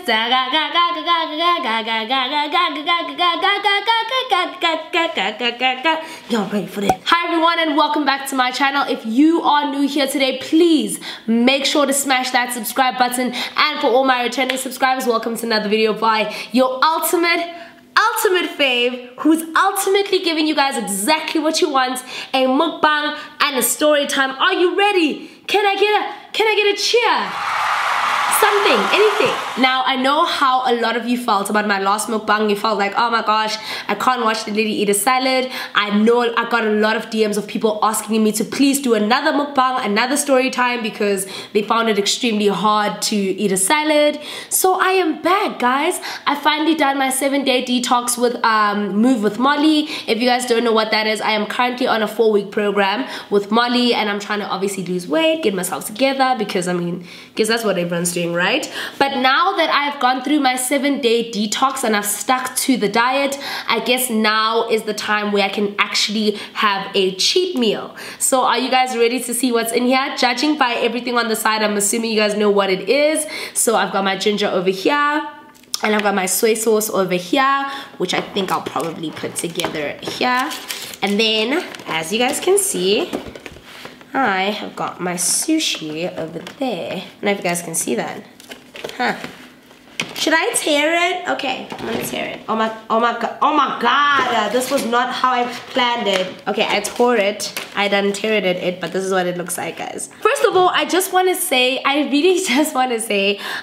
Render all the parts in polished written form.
Y'all ready for this? Hi everyone and welcome back to my channel. If you are new here today, please make sure to smash that subscribe button. And for all my returning subscribers, welcome to another video by your ultimate fave, who's ultimately giving you guys exactly what you want, a mukbang and a story time. Are you ready? Can I get a cheer? Something, anything. Now, I know how a lot of you felt about my last mukbang. You felt like, oh my gosh, I can't watch the lady eat a salad. I know I got a lot of DMs of people asking me to please do another mukbang, another story time, because they found it extremely hard to eat a salad. So I am back, guys. I finally done my 7-day detox with Move with Molly. If you guys don't know what that is, I am currently on a 4-week program with Molly, and I'm trying to obviously lose weight, get myself together, because I mean, guess that's what everyone's doing, right? But now that I've gone through my 7-day detox and I've stuck to the diet, I guess now is the time where I can actually have a cheat meal. So are you guys ready to see what's in here? Judging by everything on the side, I'm assuming you guys know what it is. So I've got my ginger over here, and I've got my soy sauce over here, which I think I'll probably put together here. And then, as you guys can see, I have got my sushi over there. I don't know if you guys can see that. Huh. Should I tear it? Okay, I'm gonna tear it. Oh my god, this was not how I planned it. Okay, I tore it. I done teared it, but this is what it looks like, guys. First of all, I really just wanna say,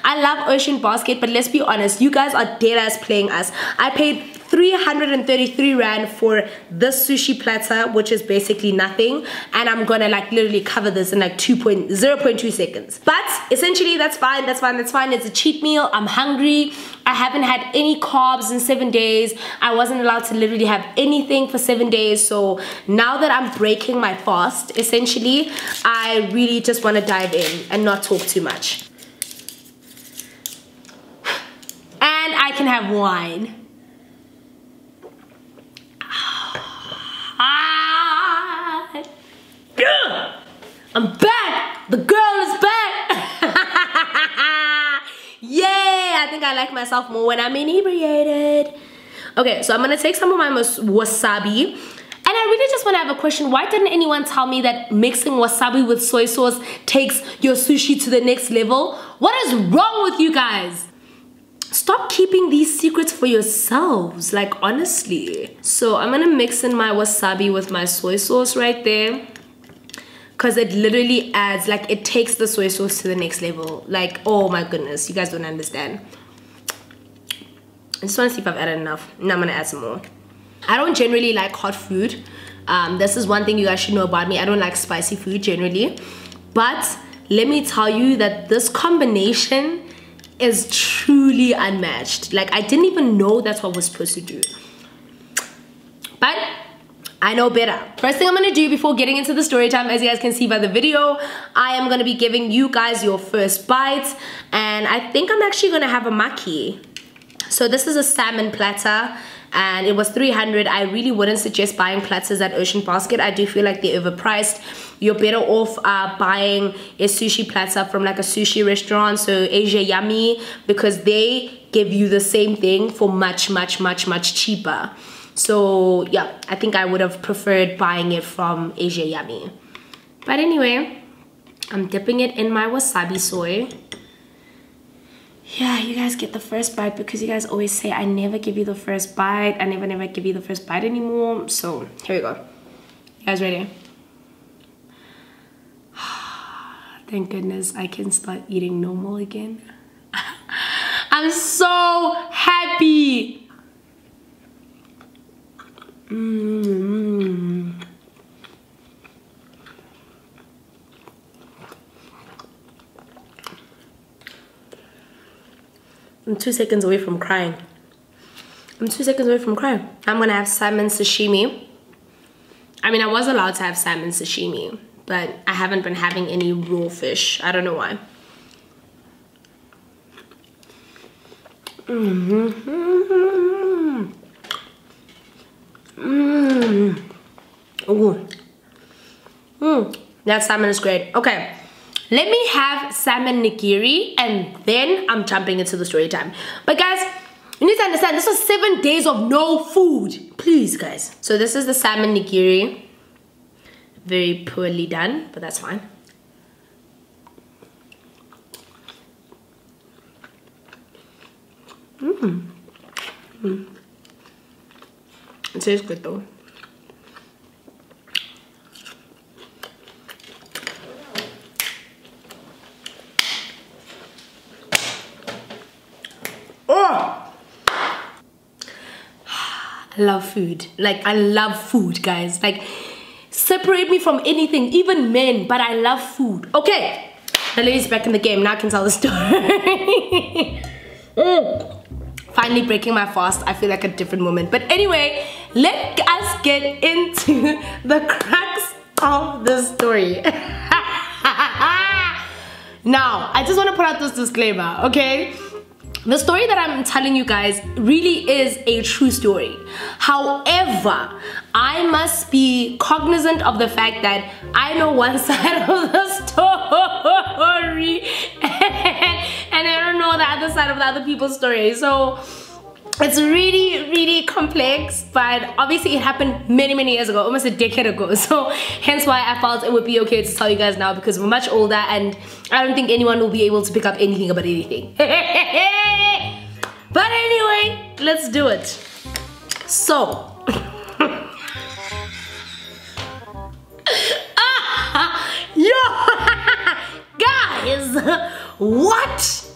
I love Ocean Basket, but let's be honest, you guys are dead ass playing us. I paid 333 Rand for this sushi platter, which is basically nothing, and I'm gonna like literally cover this in like 0.2 seconds. But essentially that's fine. It's a cheat meal. I'm hungry. I haven't had any carbs in 7 days. I wasn't allowed to literally have anything for 7 days. So now that I'm breaking my fast, essentially, I really just want to dive in and not talk too much. And I can have wine. I'm back! The girl is back! Yay! I think I like myself more when I'm inebriated. Okay, so I'm gonna take some of my wasabi. And I really just wanna have a question. Why didn't anyone tell me that mixing wasabi with soy sauce takes your sushi to the next level? What is wrong with you guys? Stop keeping these secrets for yourselves, like honestly. So I'm gonna mix in my wasabi with my soy sauce right there, because it literally adds, like, it takes the soy sauce to the next level. Like, oh my goodness, you guys don't understand. I just want to see if I've added enough. Now I'm gonna add some more. I don't generally like hot food. This is one thing you guys should know about me. I don't like spicy food generally, but let me tell you that this combination is truly unmatched. Like, I didn't even know that's what we're supposed to do, but I know better. First thing I'm gonna do before getting into the story time, as you guys can see by the video, I am gonna be giving you guys your first bite, and I think I'm actually gonna have a maki. So this is a salmon platter, and it was 300. I really wouldn't suggest buying platters at Ocean Basket. I do feel like they're overpriced. You're better off buying a sushi platter from like a sushi restaurant, so Asia Yummy, because they give you the same thing for much cheaper. So yeah, I think I would have preferred buying it from Asia Yummy. But anyway, I'm dipping it in my wasabi soy. Yeah, you guys get the first bite, because you guys always say I never give you the first bite. I never give you the first bite anymore. So here we go. You guys ready? Thank goodness I can start eating normal again. I'm so happy. I'm 2 seconds away from crying. I'm gonna have salmon sashimi. I mean, I was allowed to have salmon sashimi, but I haven't been having any raw fish. I don't know why. That salmon is great. Okay, Let me have salmon nigiri and then I'm jumping into the story time. But guys, you need to understand, this was 7 days of no food. Please, guys. So this is the salmon nigiri. Very poorly done, but that's fine. It tastes good though. Oh! I love food. Like, I love food, guys. Like, separate me from anything, even men, but I love food. Okay, Naledi's back in the game. Now I can tell the story. Finally breaking my fast. I feel like a different woman. But anyway, let us get into the crux of the story. Now, I just want to put out this disclaimer, okay? The story that I'm telling you guys really is a true story. However, I must be cognizant of the fact that I know one side of the story and I don't know the other side of the other people's story. So it's really, really complex, but obviously it happened many, many years ago, almost a decade ago. So hence why I felt it would be okay to tell you guys now, because we're much older and I don't think anyone will be able to pick up anything about anything. But anyway, let's do it. So, guys, what?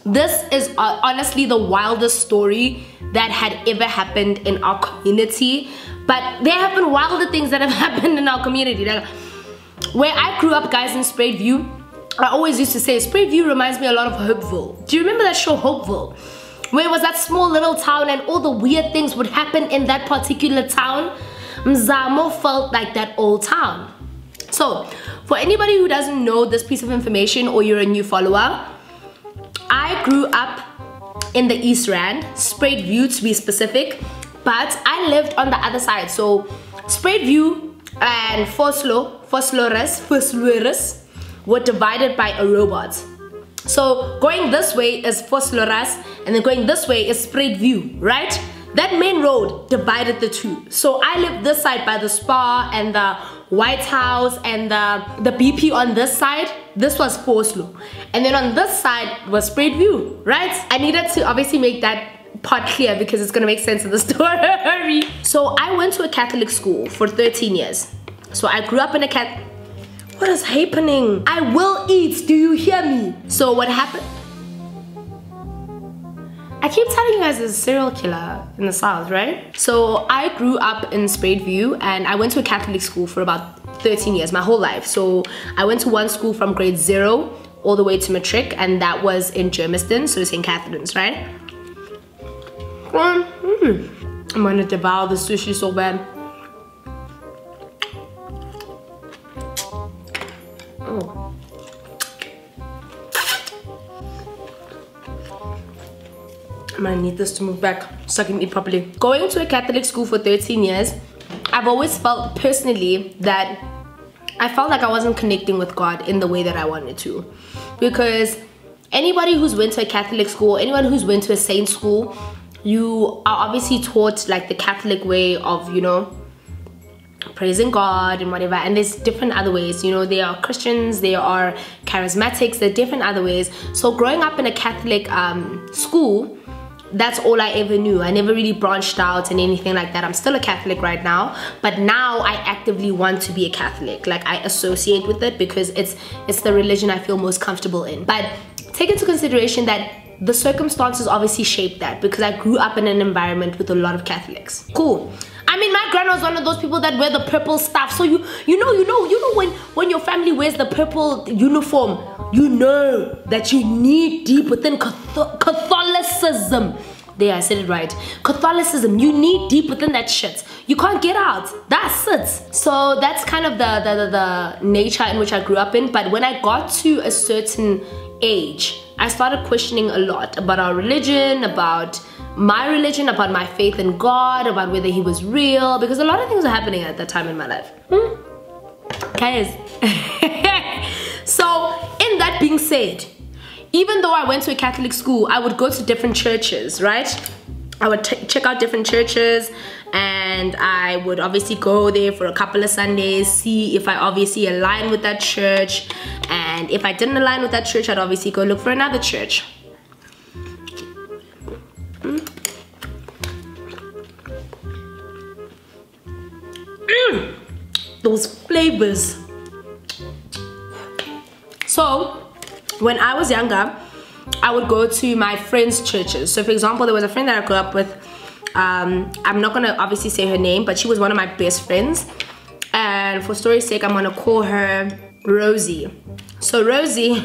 This is honestly the wildest story that had ever happened in our community. But there have been wilder things that have happened in our community. Like, where I grew up, guys, in Spruitview, I always used to say Spruitview reminds me a lot of Hopeville. Do you remember that show Hopeville? Where it was that small little town and all the weird things would happen in that particular town. Mzamo felt like that old town. So, for anybody who doesn't know this piece of information or you're a new follower, I grew up in the East Rand, Spruitview to be specific, but I lived on the other side. So, Spruitview and Vosloorus were divided by a robot. So going this way is Vosloorus and then going this way is Spruitview, right? That main road divided the two. So I lived this side by the spa and the White House and the BP on this side. This was Voslo. And then on this side was Spruitview, right? I needed to obviously make that part clear because it's gonna make sense of the story. So I went to a Catholic school for 13 years. So I grew up in a What is happening? I will eat, do you hear me? So what happened? I keep telling you guys there's a serial killer in the South, right? So I grew up in Spruitview and I went to a Catholic school for about 13 years, my whole life. So I went to one school from grade 0 all the way to matric, and that was in Germiston, so St. Catherine's, right? I'm gonna devour the sushi so bad. Oh. I might need this to move back so I can eat properly. Going to a Catholic school for 13 years, I've always felt personally that I felt like I wasn't connecting with God in the way that I wanted to. Because anybody who's went to a Catholic school, anyone who's went to a saint school, you are obviously taught like the Catholic way of, you know, praising God and whatever, and there's different other ways. You know, there are Christians, there are charismatics, there are different other ways. So growing up in a Catholic school, that's all I ever knew. I never really branched out and anything like that. I'm still a Catholic right now, but now I actively want to be a Catholic. Like, I associate with it because it's the religion I feel most comfortable in. But take into consideration that the circumstances obviously shaped that, because I grew up in an environment with a lot of Catholics. Cool. I mean, my grandma was one of those people that wear the purple stuff. So you know when your family wears the purple uniform, you know that you knee deep within Catholicism. There, I said it right. Catholicism, you knee deep within that shit. You can't get out. That's it. So that's kind of the nature in which I grew up in. But when I got to a certain age, I started questioning a lot about our religion, about my religion, about my faith in God, about whether he was real, because a lot of things were happening at that time in my life. Guys. So in that being said, even though I went to a Catholic school, I would go to different churches, right? I would check out different churches, and I would obviously go there for a couple of Sundays, see if I obviously align with that church, and if I didn't align with that church, I'd obviously go look for another church. Those flavors. So when I was younger, I would go to my friends' churches. So for example, there was a friend that I grew up with. I'm not gonna obviously say her name, but she was one of my best friends. And for story's sake, I'm gonna call her Rosie. So Rosie,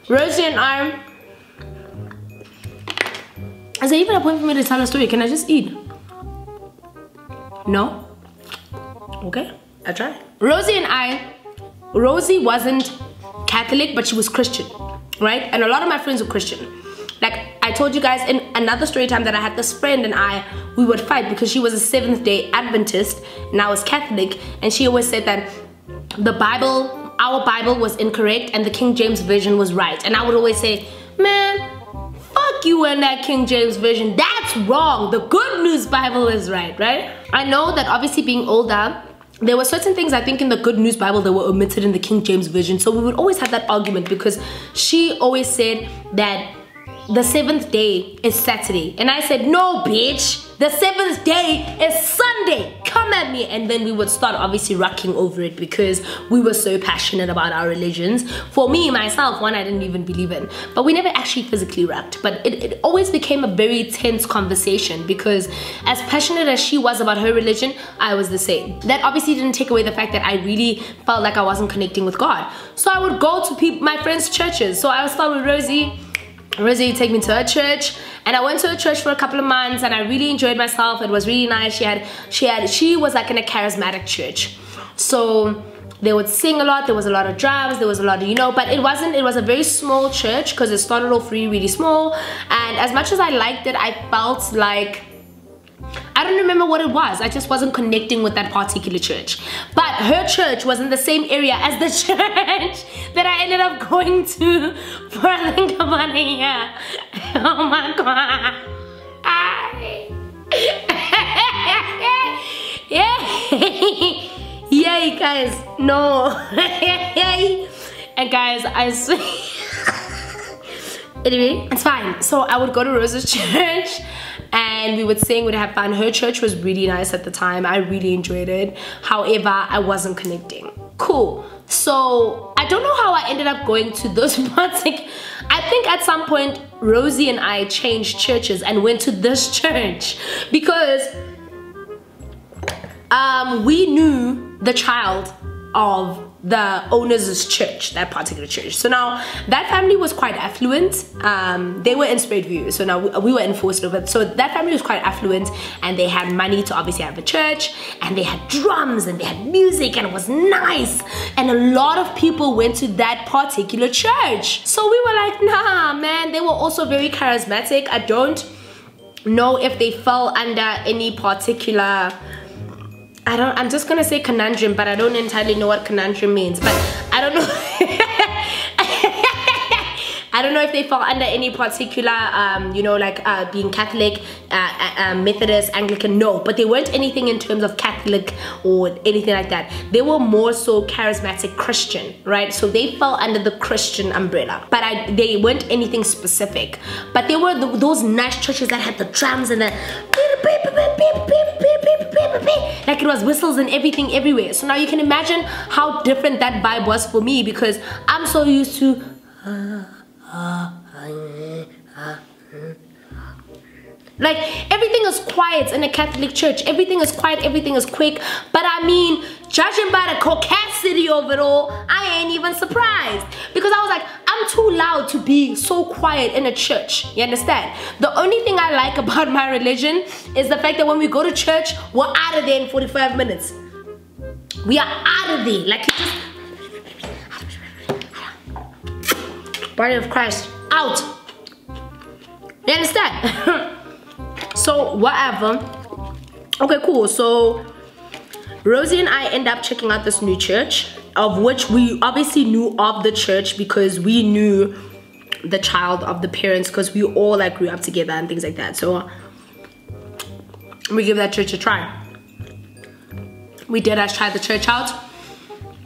Rosie and I, is there even a point for me to tell a story? Can I just eat? No? Okay, I try. Rosie wasn't Catholic, but she was Christian, right? And a lot of my friends were Christian. Like I told you guys in another story time that I had this friend and we would fight because she was a Seventh-day Adventist and I was Catholic, and she always said that the Bible, our Bible was incorrect and the King James Version was right. And I would always say, man, fuck you and that King James Version, that's wrong. The Good News Bible is right? I know that obviously being older, there were certain things I think in the Good News Bible that were omitted in the King James Version. So we would always have that argument because she always said that the 7th day is Saturday. And I said, no, bitch. The 7th day is Sunday. Come at me. And then we would start obviously rocking over it because we were so passionate about our religions. For me, myself, one I didn't even believe in. But we never actually physically rocked. But it always became a very tense conversation because as passionate as she was about her religion, I was the same. That obviously didn't take away the fact that I really felt like I wasn't connecting with God. So I would go to my friends' churches. So I would start with Rosie. Rosie would take me to her church, and I went to her church for a couple of months and I really enjoyed myself. It was really nice. She was like in a charismatic church. So they would sing a lot, there was a lot of drums, there was a lot of, but it was a very small church because it started off really small. And as much as I liked it, I felt like, I don't remember what it was. I just wasn't connecting with that particular church. But her church was in the same area as the church that I ended up going to for I think about a year. Oh my God. Yay, guys. No. And guys, I swear. Anyway, it's fine. So I would go to Rose's church and we would sing, we'd have fun. Her church was really nice at the time. I really enjoyed it. However, I wasn't connecting. Cool. So I don't know how I ended up going to those parts. I think at some point Rosie and I changed churches and went to this church because we knew the child of the owner's church, that particular church. So now that family was quite affluent. They were in View, so now we were in Forster. So that family was quite affluent and they had money to obviously have a church, and they had drums and they had music and it was nice. And a lot of people went to that particular church. So we were like, nah, man. They were also very charismatic. I don't know if they fell under any particular, I'm just gonna say conundrum, but I don't entirely know what conundrum means, but I don't know. I don't know if they fall under any particular, being Catholic, Methodist, Anglican, no. But they weren't anything in terms of Catholic or anything like that. They were more so charismatic Christian, right? So they fell under the Christian umbrella. But they weren't anything specific. But they were those nice churches that had the drums and the... like it was whistles and everything everywhere. So now you can imagine how different that vibe was for me because I'm so used to... like everything is quiet in a Catholic church. Everything is quiet, everything is quick. But I mean, judging by the caucasity of it all, I ain't even surprised. Because I was like, I'm too loud to be so quiet in a church. You understand? The only thing I like about my religion is the fact that when we go to church, we're out of there in 45 minutes. We are out of there. Like, you just... Body of Christ, out. You understand? So whatever. Okay, cool. So Rosie and I end up checking out this new church, of which we obviously knew of the church because we knew the child of the parents, because we all like grew up together and things like that. So we give that church a try. We did try the church out,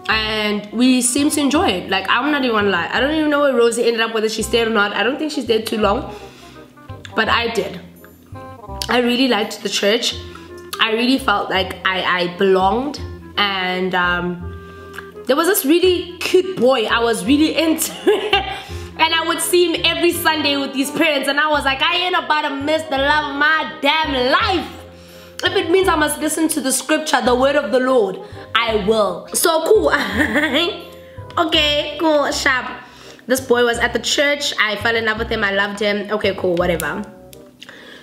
and we seemed to enjoy it. Like, I'm not even gonna lie, I don't even know where Rosie ended up, whether she stayed or not. I don't think she stayed too long, but I did. I really liked the church. I really felt like I belonged, and there was this really cute boy I was really into. And I would see him every Sunday with these parents, and I was like, I ain't about to miss the love of my damn life. If it means I must listen to the scripture, the word of the Lord, I will. So cool. Okay, cool, sharp. This boy was at the church. I fell in love with him. I loved him. Okay, cool, whatever.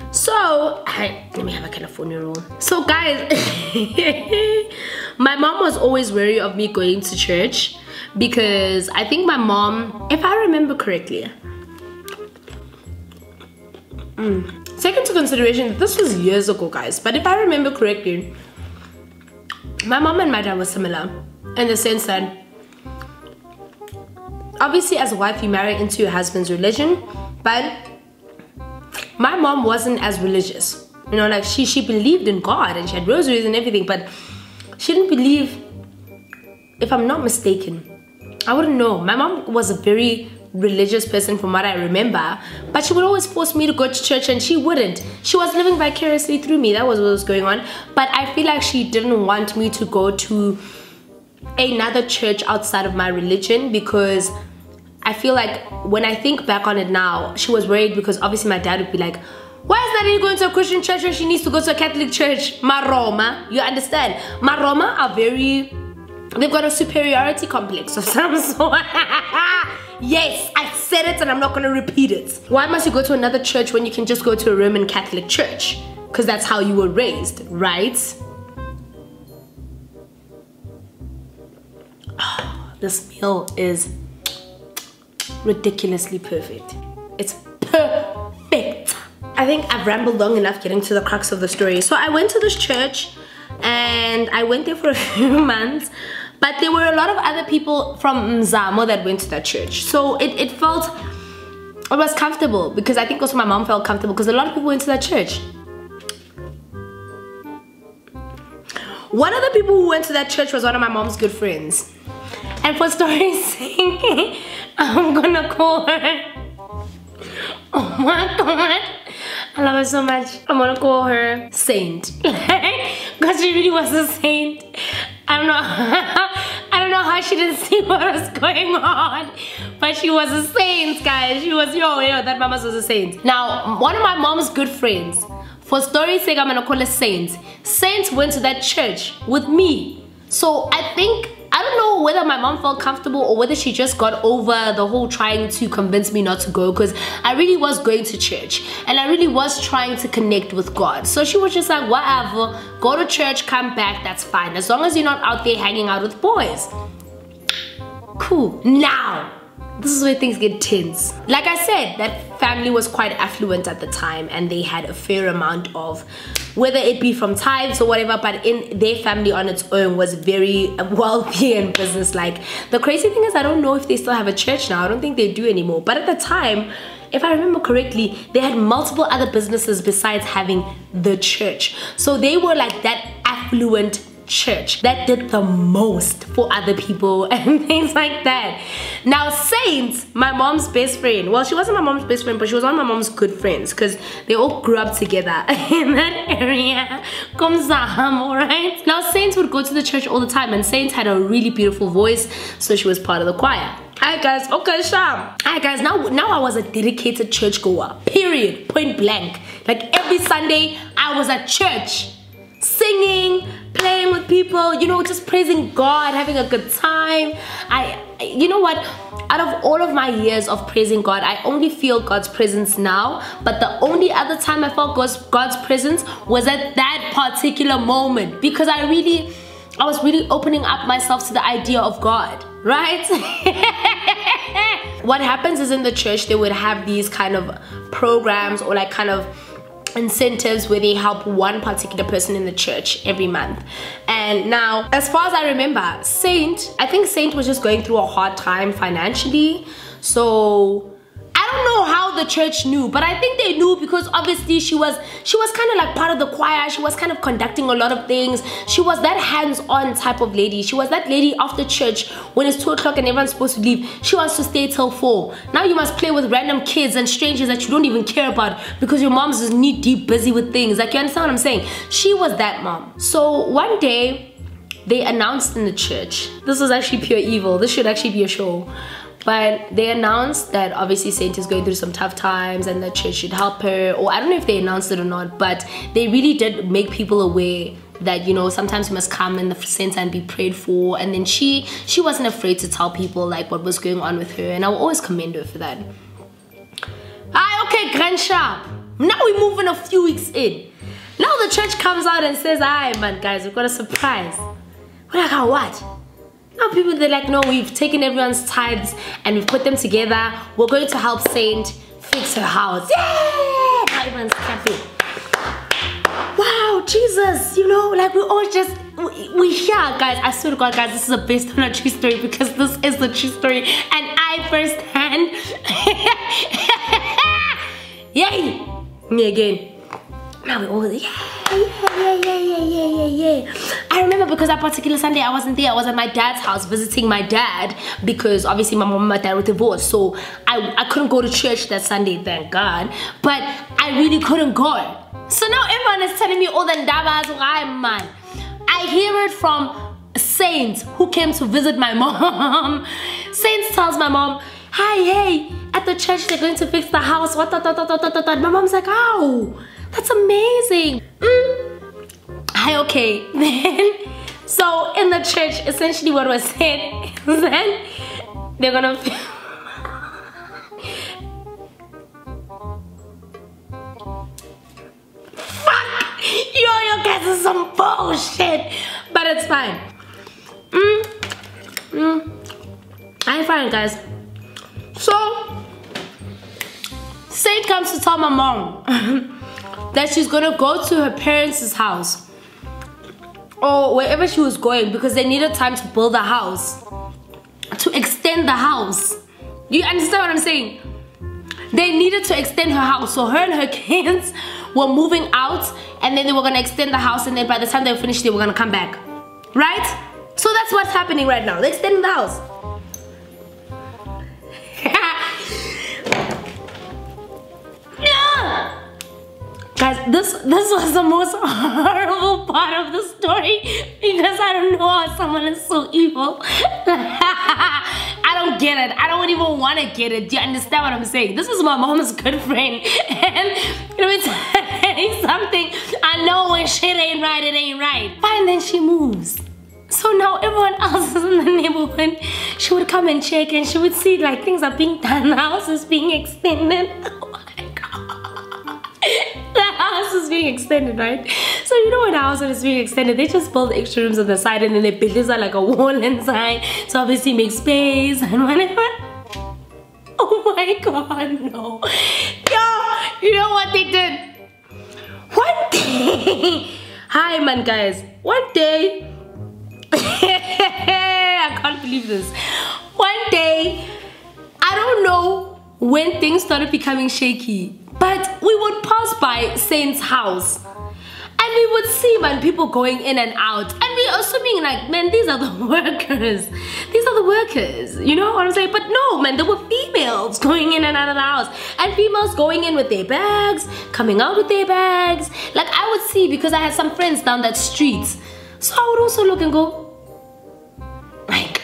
So, let me have a California roll. So guys, my mom was always wary of me going to church, because I think my mom, if I remember correctly, take into consideration, this was years ago, guys, but if I remember correctly, my mom and my dad were similar in the sense that obviously as a wife you marry into your husband's religion, but my mom wasn't as religious, you know, like she believed in God and she had rosaries and everything, but she didn't believe, if I'm not mistaken, I wouldn't know, my mom was a very religious person from what I remember, but she would always force me to go to church, and she wouldn't. She was living vicariously through me. That was what was going on. But I feel like she didn't want me to go to another church outside of my religion, because I feel like when I think back on it now, she was worried, because obviously my dad would be like, why is Naledi going to a Christian church when she needs to go to a Catholic church? Maroma, you understand? Maroma are very, they've got a superiority complex of some sort. Yes, I said it and I'm not going to repeat it. Why must you go to another church when you can just go to a Roman Catholic church? Because that's how you were raised, right? Oh, this meal is ridiculously perfect. It's perfect. I think I've rambled long enough getting to the crux of the story. So I went to this church, and I went there for a few months. But there were a lot of other people from Mzamo that went to that church. So it was comfortable, because I think also my mom felt comfortable because a lot of people went to that church. One of the people who went to that church was one of my mom's good friends. And for story's sake, I'm gonna call her. Oh my God. I love her so much. I'm gonna call her Saint. Because she really was a saint. I don't know how she didn't see what was going on, but she was a saint, guys. She was, yo, that mama was a saint. Now, one of my mom's good friends, for story's sake, I'm gonna call her Saint. Saint went to that church with me. So I don't know whether my mom felt comfortable or whether she just got over the whole trying to convince me not to go, because I really was going to church and I really was trying to connect with God. So she was just like, whatever, go to church, come back, that's fine, as long as you're not out there hanging out with boys. Cool. Now, this is where things get tense. Like I said, that family was quite affluent at the time, and they had a fair amount of, whether it be from tithes or whatever, but in their family on its own was very wealthy and business-like. The crazy thing is, I don't know if they still have a church now. I don't think they do anymore. But at the time, if I remember correctly, they had multiple other businesses besides having the church. So they were like that affluent church that did the most for other people and things like that. Now Saint, my mom's best friend, well, she wasn't my mom's best friend, but she was one of my mom's good friends, because they all grew up together in that area. Alright? Now Saint would go to the church all the time, and Saint had a really beautiful voice, so she was part of the choir. Alright guys, okay, Sham. Alright guys, now I was a dedicated churchgoer, period, point blank. Like every Sunday I was at church, singing, playing with people, you know, just praising God, having a good time. You know what, out of all of my years of praising God, I only feel God's presence now, but the only other time I felt God's presence was at that particular moment, because I was really opening up myself to the idea of God, right? What happens is, in the church they would have these kind of programs, or like kind of incentives where they help one particular person in the church every month. And now, as far as I remember, I think Saint was just going through a hard time financially. So I don't know how the church knew, but I think they knew because obviously she was kind of like part of the choir. She was kind of conducting a lot of things. She was that hands-on type of lady. She was that lady after church when it's 2 o'clock and everyone's supposed to leave. She wants to stay till 4. Now you must play with random kids and strangers that you don't even care about because your mom's just knee-deep busy with things. Like, you understand what I'm saying? She was that mom. So one day they announced in the church, this was actually pure evil. This should actually be a show. But they announced that obviously Saint is going through some tough times and the church should help her. Or I don't know if they announced it or not, but they really did make people aware that, you know, sometimes you must come in the center and be prayed for. And then she wasn't afraid to tell people like what was going on with her, and I will always commend her for that. Okay, Grand Sharp. Now we move in a few weeks in. Now the church comes out and says, "Aye, man, guys, we've got a surprise." We're like, "Oh, what?" Now people, they're like, "No, we've taken everyone's tithes and we've put them together. We're going to help Saint fix her house." Yay! Now everyone's clapping. Wow, Jesus, you know, like we all just, we here, guys. I swear to God, guys, this is based on a true story because this is the true story and I firsthand. Yay! Me again. Now we all, yeah. I remember because that particular Sunday I wasn't there. I was at my dad's house visiting my dad because obviously my mom and my dad were divorced, so I couldn't go to church that Sunday, thank God. But I really couldn't go. So now everyone is telling me all the ndabas, man. I hear it from Saint who came to visit my mom. Saint tells my mom, "Hi, hey, at the church they're going to fix the house." What? My mom's like, "Oh, that's amazing." Hi, okay. Then, so in the church, essentially what was said is that they're gonna fuck! Yo, guys, this is some bullshit. But it's fine. I'm fine, guys. So, Saint comes to tell my mom that she's gonna go to her parents' house or wherever she was going because they needed time to build the house, to extend the house. Do you understand what I'm saying? They needed to extend her house, so her and her kids were moving out and then they were gonna extend the house, and then by the time they were finished they were gonna come back, right? So that's what's happening right now. They're extending the house. Guys, this was the most horrible part of the story because I don't know how someone is so evil. I don't get it. I don't even want to get it. Do you understand what I'm saying? This is my mom's good friend. And let me tell you something. I know when shit ain't right, it ain't right. Fine, then she moves. So now everyone else in the neighborhood, she would come and check and she would see like things are being done. The house is being extended. Oh my God. The house is being extended, right? So you know when a house is being extended, they just build extra rooms on the side and then they build this like a wall inside. So obviously make space and whatever. Oh my God, no. Yo, you know what they did? One day, hi man guys, one day, I can't believe this. One day, I don't know when things started becoming shaky, but we would pass by Saint's house and we would see, man, people going in and out, and we were assuming like, man, these are the workers. These are the workers, you know what I'm saying? But no, man, there were females going in and out of the house, and females going in with their bags, coming out with their bags. Like I would see, because I had some friends down that street, so I would also look and go, like,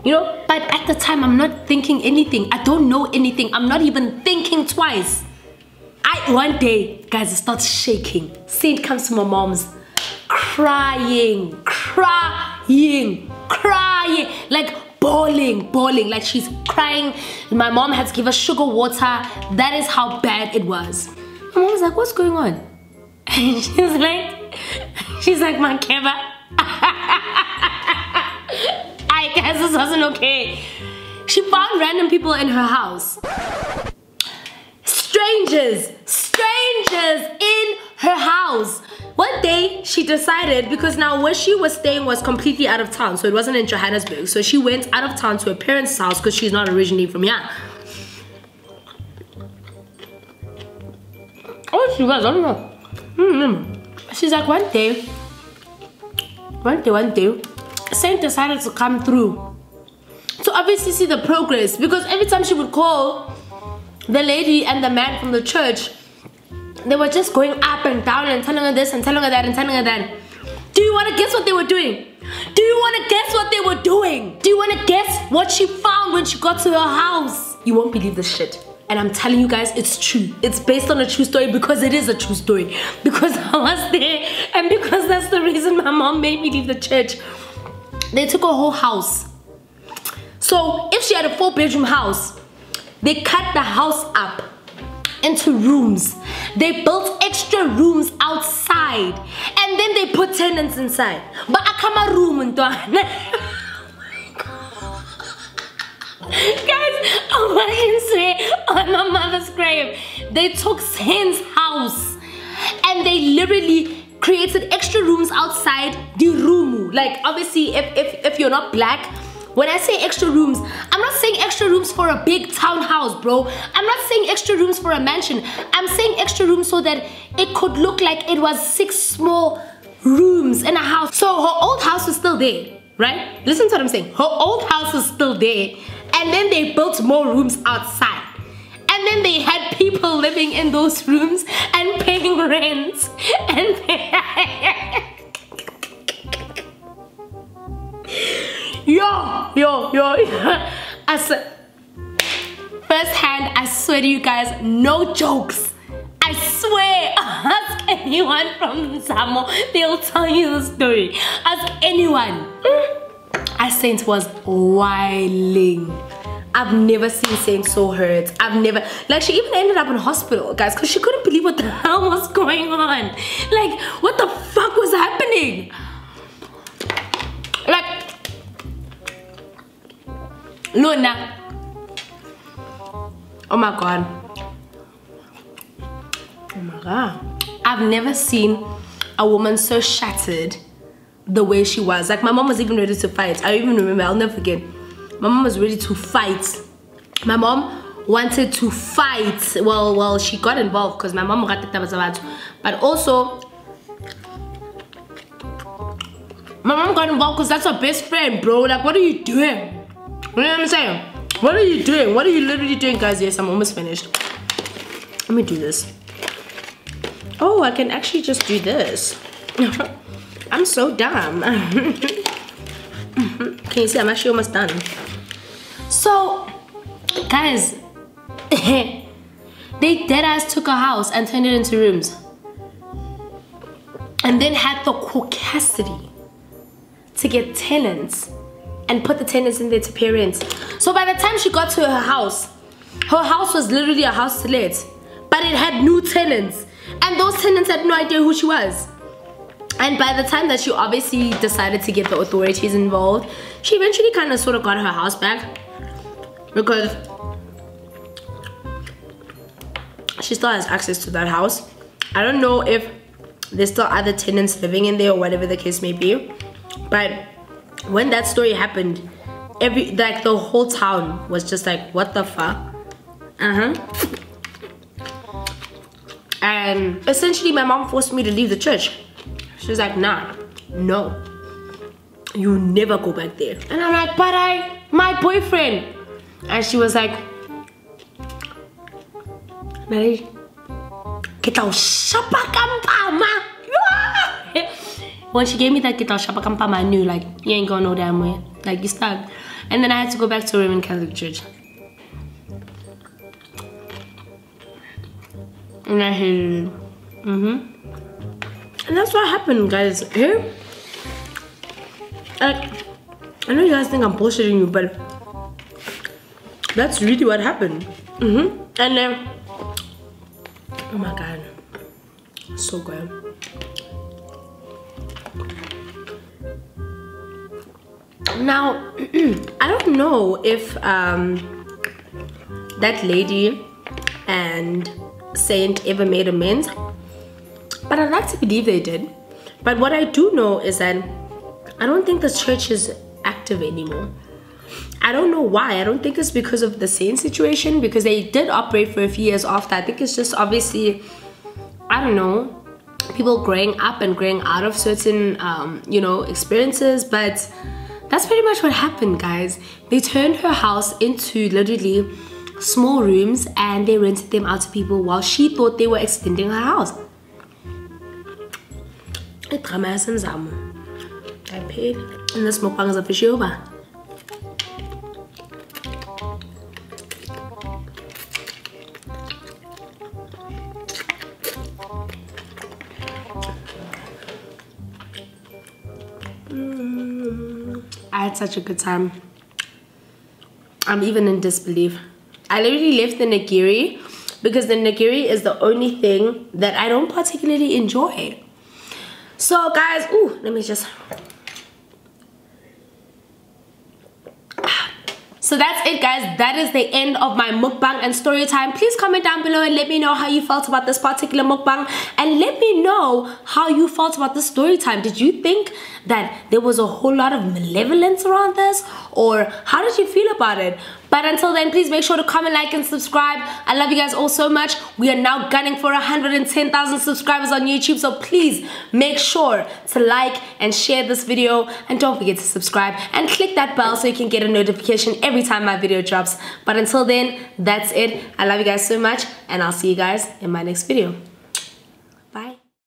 you know? But at the time, I'm not thinking anything. I don't know anything. I'm not even thinking twice. One day, guys, it starts shaking. Saint comes to my mom's, crying, like bawling, like she's crying. My mom had to give her sugar water. That is how bad it was. My mom's like, what's going on? And she's like, Mankeba, I guess this wasn't okay. She found random people in her house. strangers in her house. One day she decided, because now where she was staying was completely out of town, so it wasn't in Johannesburg, so she went out of town to her parents' house because she's not originally from here. Oh, she was, I don't know. She's like, one day, Saint decided to come through to obviously see the progress, because every time she would call the lady and the man from the church, they were just going up and down and telling her this and telling her that and telling her that. Do you want to guess what they were doing? Do you want to guess what they were doing? Do you want to guess what she found when she got to her house? You won't believe this shit. And I'm telling you guys, it's true. It's based on a true story, because it is a true story. Because I was there, and because that's the reason my mom made me leave the church. They took her whole house. So if she had a 4-bedroom house, they cut the house up into rooms. They built extra rooms outside, and then they put tenants inside. But I come a room and guys, on my mother's grave, they took Saint's house and they literally created extra rooms outside the room. Like, obviously, if you're not black, when I say extra rooms, I'm not saying extra rooms for a big townhouse, bro. I'm not saying extra rooms for a mansion. I'm saying extra rooms so that it could look like it was 6 small rooms in a house. So her old house was still there, right? Listen to what I'm saying. Her old house was still there, and then they built more rooms outside. And then they had people living in those rooms and paying rent. And yo. I said, firsthand, I swear to you guys, no jokes. I swear, ask anyone from Zamo, they'll tell you the story. Ask anyone. Saint was wailing. I've never seen Saint so hurt. I've never, like, she even ended up in hospital, guys, because she couldn't believe what the hell was going on. Like, what the fuck was happening? Like, Luna. Oh my god. Oh my god. I've never seen a woman so shattered the way she was. Like, my mom was even ready to fight. I even remember, I'll never forget. My mom was ready to fight. My mom wanted to fight. Well, she got involved because my mom got the, but also my mom got involved because that's her best friend, bro. Like, what are you doing? You know what I'm saying? What are you doing? What are you literally doing, guys? Yes, I'm almost finished. Let me do this. Oh, I can actually just do this. I'm so dumb. Can you see? I'm actually almost done. So, guys, they deadass took a house and turned it into rooms. And then had the caucasity to get tenants and put the tenants in there to pay rent. So by the time she got to her house was literally a house to let. But it had new tenants. And those tenants had no idea who she was. And by the time that she obviously decided to get the authorities involved, she eventually kind of sort of got her house back. Because she still has access to that house. I don't know if there's still other tenants living in there or whatever the case may be. But when that story happened, the whole town was just like, what the fuck? And essentially my mom forced me to leave the church. She was like, nah, no, you never go back there. And I'm like, but my boyfriend. And she was like, Naledi, kita shapa kampama. When she gave me that kita shapa kampama, I knew, like, you ain't going no damn way. Like, you stuck. And then I had to go back to Roman Catholic Church. And I hated it. And that's what happened, guys. Here, I know you guys think I'm bullshitting you, but that's really what happened. And then, oh my god, so good. Now, I don't know if that lady and saint ever made amends, but I'd like to believe they did. But what I do know is that I don't think the church is active anymore. I don't know why. I don't think it's because of the saint situation, because they did operate for a few years after. I think it's just obviously, I don't know, people growing up and growing out of certain you know, experiences. But that's pretty much what happened, guys. They turned her house into literally small rooms and they rented them out to people while she thought they were extending her house. I paid, and this mukbang is officially over. I had such a good time. I'm even in disbelief. I literally left the nigiri because the nigiri is the only thing that I don't particularly enjoy. So guys, ooh, let me just... So that's it, guys. That is the end of my mukbang and story time. Please comment down below and let me know how you felt about this particular mukbang, and let me know how you felt about the story time. Did you think that there was a whole lot of malevolence around this, or how did you feel about it? But until then, please make sure to comment, like, and subscribe. I love you guys all so much. We are now gunning for 110,000 subscribers on YouTube, so please make sure to like and share this video, and don't forget to subscribe and click that bell so you can get a notification every time my video drops. But until then, that's it. I love you guys so much, and I'll see you guys in my next video.